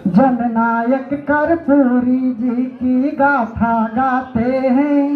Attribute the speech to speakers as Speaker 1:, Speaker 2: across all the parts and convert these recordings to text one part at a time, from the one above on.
Speaker 1: जननायक कर्पूरी जी की गाथा गाते हैं,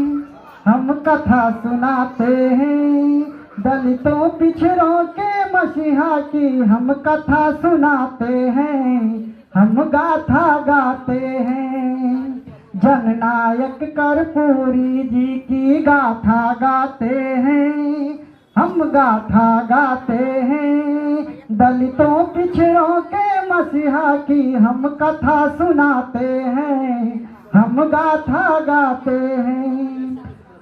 Speaker 1: हम कथा सुनाते हैं। दलितों पिछड़ों के मसीहा की हम कथा सुनाते हैं, हम गाथा गाते हैं। जननायक कर्पूरी जी की गाथा गाते हैं, हम गाथा गाते हैं। दलितों पिछड़ों के मसीहा की हम कथा सुनाते हैं, हम गाथा गाते हैं।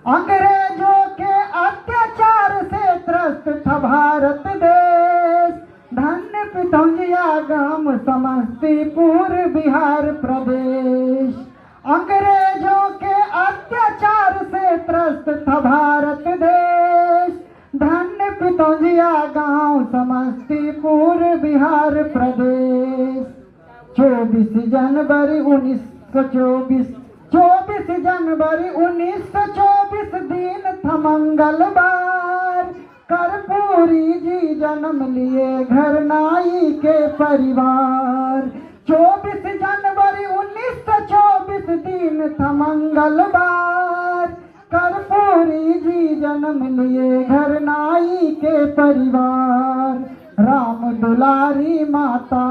Speaker 1: अंग्रेजों के अत्याचार से त्रस्त था भारत देश, धन्य पितौंजिया गांव समस्तीपुर बिहार प्रदेश। अंग्रेजों के अत्याचार से त्रस्त था भारत देश, धन्य पितौंजिया गांव समस्तीपुर बिहार प्रदेश। 24 जनवरी 1924, 24 जनवरी 1924 दिन था मंगलवार। कर्पूरी जी जन्म लिए घर नाई के परिवार। 24 जनवरी 1924 दिन था मंगलवार। कर्पूरी जी जन्म लिए घर नाई के परिवार। राम दुलारी माता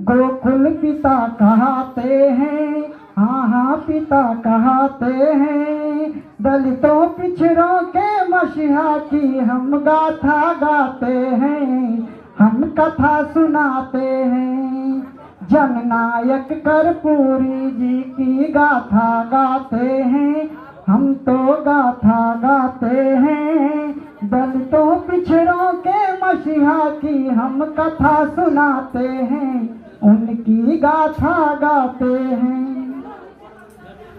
Speaker 1: गोकुल पिता कहते हैं, हाँ हाँ पिता कहते हैं। दलितों पिछड़ों के मसीहा की हम गाथा गाते हैं, हम कथा सुनाते हैं। जननायक कर्पूरी जी की गाथा गाते हैं, हम तो गाथा गाते हैं। दलितों पिछड़ों के मसीहा की हम कथा सुनाते हैं, उनकी गाथा गाते हैं।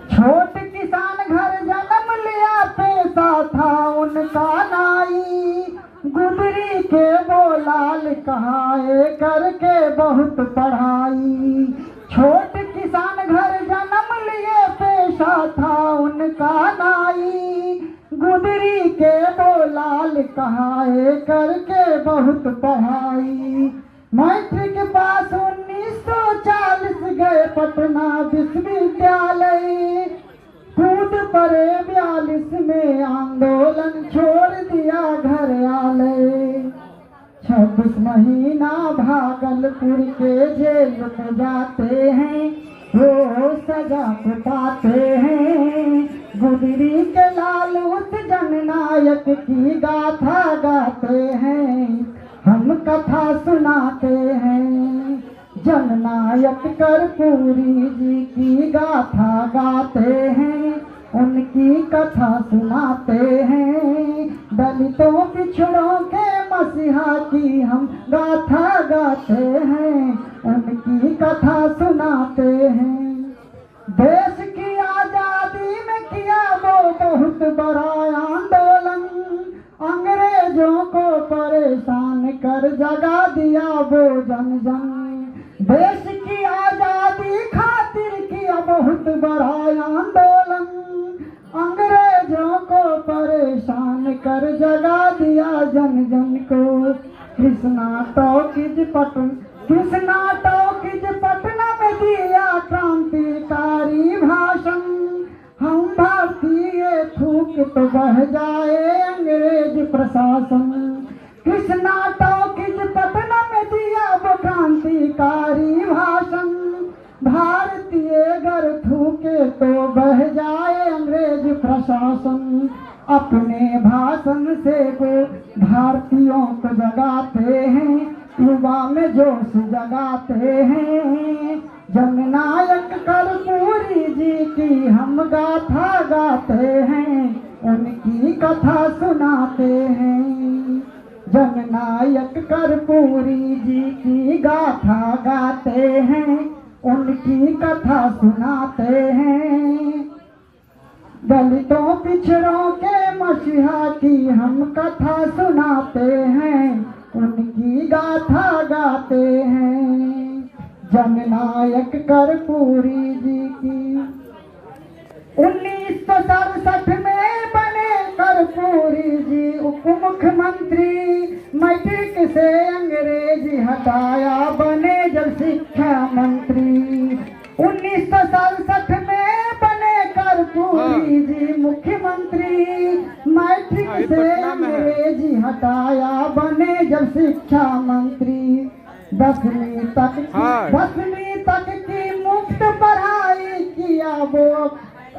Speaker 1: छोट किसान घर जन्म लिया, पेशा था उनका नाई। गुदरी के बोलाल कहाए करके बहुत पढ़ाई। छोट किसान घर जन्म लिए, पेशा था उनका नाई। गुदरी के बोलाल कहाए करके बहुत पढ़ाई। मैट्रिक पास 1940 गए पटना विश्वविद्यालय। कूद पड़े 42 में, आंदोलन छोड़ दिया घर आलय। 26 महीना भागलपुर के जेल में जाते हैं, वो सजा पाते हैं। गुदरी के लाल उस जननायक की गाथा गाते हैं, हम कथा सुनाते हैं। जननायक कर्पूरी जी की गाथा गाते हैं, उनकी कथा सुनाते हैं। दलितों पिछड़ों के मसीहा की हम गाथा गाते हैं, उनकी कथा सुनाते हैं। देश की आजादी में किया वो बहुत बड़ा आंदोलन, अंग्रेजों को परेशान कर जगा दिया वो जन जन। देश की आजादी खातिर किया बहुत बड़ा आंदोलन, अंग्रेजों को परेशान कर जगा दिया जन जन को। कृष्णा टॉकीज पटना में दिया क्रांतिकारी भाषण। हम भारतीय थूक तो बह जाए अंग्रेज प्रशासन। कृष्णा टॉकीज पटना में दिया वो क्रांतिकारी भाषण। भारतीय अगर थूके तो बह जाए अंग्रेज प्रशासन। अपने भाषण से वो भारतीयों को जगाते हैं, युवा में जोश जगाते हैं। जननायक कर्पूरी जी की हम गाथा गाते हैं, उनकी कथा सुनाते हैं। जननायक कर्पूरी जी की गाथा गाते हैं, उनकी कथा सुनाते हैं। दलितों पिछड़ों के मसीहा की हम कथा सुनाते हैं, उनकी गाथा गाते हैं। जननायक कर्पूरी जी की 1967 में बने कर्पूरी जी उप मुख्यमंत्री। मैट्रिक से अंग्रेजी हटाया, बने जल शिक्षा मंत्री। शिक्षा मंत्री। 10वीं तक
Speaker 2: हाँ।
Speaker 1: 10वीं तक की मुफ्त पढ़ाई किया वो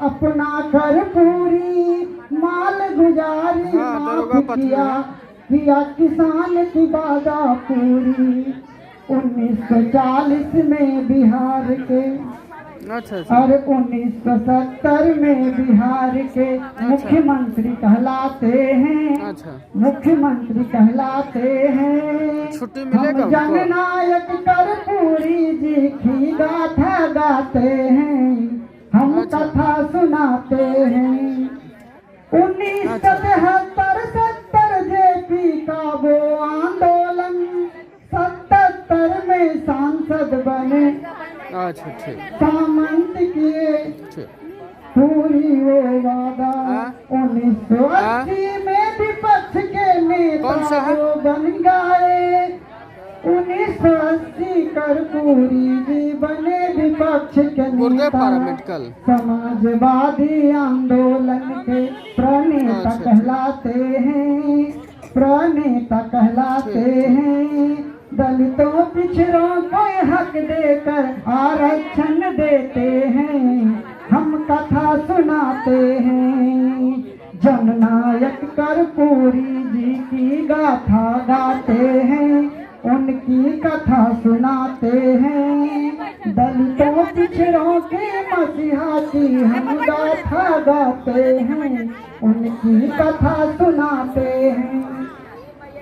Speaker 1: अपना कर पूरी। माल गुजारी
Speaker 2: हाँ,
Speaker 1: माफ
Speaker 2: दरोगा पत्र
Speaker 1: किया किसान की वादा पूरी। 1940 में बिहार के
Speaker 2: अच्छा अच्छा
Speaker 1: और 1970 में बिहार के मुख्यमंत्री कहलाते हैं।
Speaker 2: अच्छा।
Speaker 1: मुख्यमंत्री कहलाते हैं।
Speaker 2: छुट्टी
Speaker 1: हम
Speaker 2: मिलेगा उनको?
Speaker 1: जननायक कर्पूरी जी की गाथा गाते हैं। हम
Speaker 2: अच्छा।
Speaker 1: कथा सुनाते हैं। 1973-70 जेपी का वो आंदोलन। 77 में सांसद बने।
Speaker 2: अच्छा ठीक
Speaker 1: सामंत किए
Speaker 2: ठीक।
Speaker 1: पूरी वो वादा।
Speaker 2: हाँ?
Speaker 1: 1980 में विपक्ष के नेता
Speaker 2: कौन सा है?
Speaker 1: वो बन गए। 1980 कर्पूरी जी बने विपक्ष के
Speaker 2: गुरुदेव
Speaker 1: नेता।
Speaker 2: पैरामेडिकल।
Speaker 1: समाजवादी आंदोलन के प्रणेता
Speaker 2: अच्छा।
Speaker 1: कहलाते हैं। प्रणेता कहलाते हैं। दलितों पिछड़ों को हक देकर आरक्षण देते हैं। हम कथा सुनाते हैं। जननायक कर्पूरी जी की गाथा गाते हैं। उनकी कथा सुनाते हैं। दलितों पिछड़ों के मसीहा की हम गाथा गाते हैं। उनकी कथा सुनाते हैं।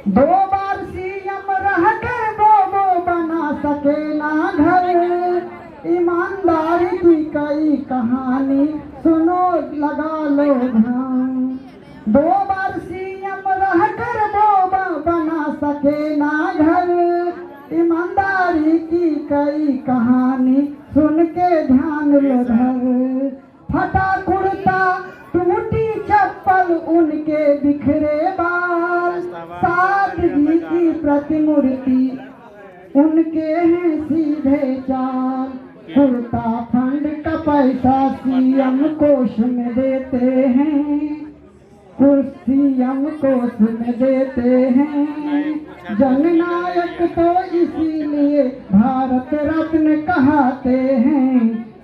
Speaker 1: 2 बार सीएम रहकर वो बना सके ना घर। ईमानदारी की कई कहानी सुनो लगा लो ध्यान। 2 बार सीएम रहकर वो बना सके ना घर। ईमानदारी की कई कहानी सुन के ध्यान लो धर। फटा कुर्ता टूटी चप्पल उनके बिखरे बाल। सादगी की प्रतिमूर्ति उनके हैं सीधे चाल। कुर्ता फंड का पैसा सीएम कोष में देते हैं। सीएम कोष में देते हैं। जननायक तो इसीलिए भारत रत्न कहते हैं।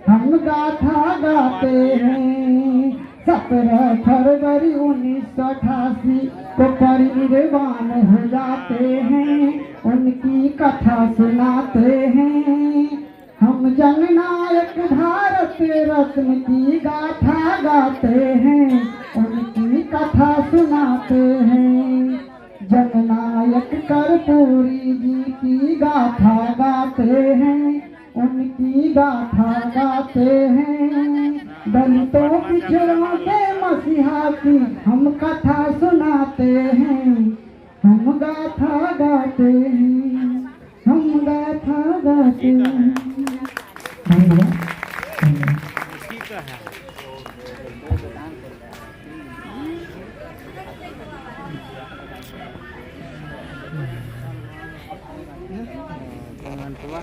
Speaker 1: हम गाथा गाते हैं। 17 फरवरी 1988 को परिनिर्वाण हो जाते हैं। उनकी कथा सुनाते हैं। हम जननायक भारत रत्न की गाथा गाते हैं। उनकी कथा सुनाते हैं। जननायक कर्पूरी जी की गाथा गाते हैं। उनकी गाथा गाते हैं। दलितों पिछड़ों के मसीहा की हम कथा सुनाते हैं। हम गाथा गाते हैं। हम गाथा गाते हैं। धन्यवाद।
Speaker 2: कमेंट हुआ